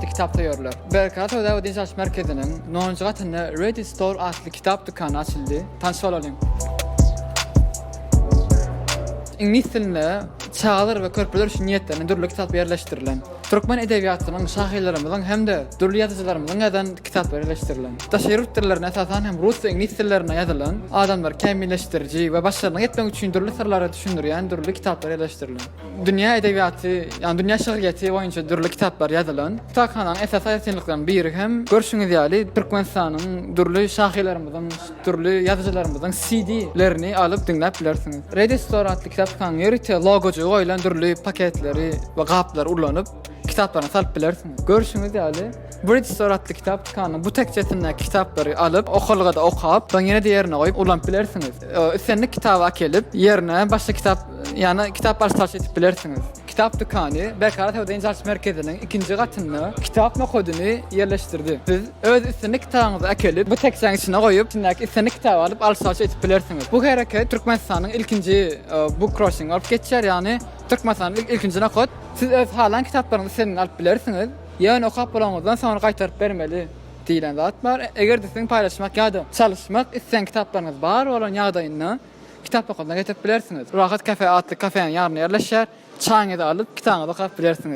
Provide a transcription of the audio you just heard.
adlı kitap taýýarlar. Berkat Ödew Dinçaş Merkezi'nin 9-njy gatynda Ready Store adlı kitap dükkanı açyldy. Tanışyp bolalım. İngiliz dilinde çağlar ve körpüler üçün niýetlerine dürli kitap yerleştirilen. Türkmen edebiýatynyň şahylarymyzyň hem-de dürli ýazyjylarymyzyň ýazan kitaplar yerleşdirilen. Daşeýrut dillerine esasen hem rus we ingliz dillerine ýazylan, adamlar kämilleşdiriji we başlaryna ýetmek üçin dürli sırlary düşündirýän dürli kitaplar yerleşdirilen. Dünýä edebiýaty, ýani dünýä şäheriyeti boýunça dürli kitaplar ýazylan. Kitapxananyň esas ýatynyklary biri hem görşüňiz ýaly Türkmenistanyň dürli şahylarymyzyň, dürli ýazyjylarymyzyň CD-lerini alyp dinläp bilersiňiz. Ready Store adly kitapxana ýerite logoju goýulan dürli paketleri we gaplar ulanyp kitaplarını salyp bilersiňiz. Görüşüňiz ýaly Ready Store adly kitapxana bu tekçesindäki kitapları alyp okulga da okap, soň ýene diýerine goýup ulanyp bilersiňiz. Senlik kitaba kelip ýerine başga kitap, ýani kitap alsaç etip bilersiňiz. Kitap dükkanı Berkat Ödew Dinçaş Merkezi'nin 2-nji gatynda kitap nokodyny yerleşdirdi. Siz öz islenlik kitabınızı akelip bu tekçeň içine goýup, içindäki islenlik kitaba alyp alsaç etip bilersiňiz. Bu hereket Türkmenistanyň ilkinji book crossing alyp geçer, ýani Türkmenistanyň ilkinji nokot. Siz öz halan kitaplarınızı senin alyp bilersiňiz. Ýani okap bolanňyzdan soňra gaýtaryp bermeli diýilen zat bar. Eger de siň paýlaşmak ýa-da çalışmak isleň kitaplarınız bar bolan ýagdaýynda kitap okumadan getirip bilersiňiz. Rahat Kafe adly kafeň ýarına ýerleşýär. Çaňyňyzy alyp kitabyňyzy okap bilersiňiz.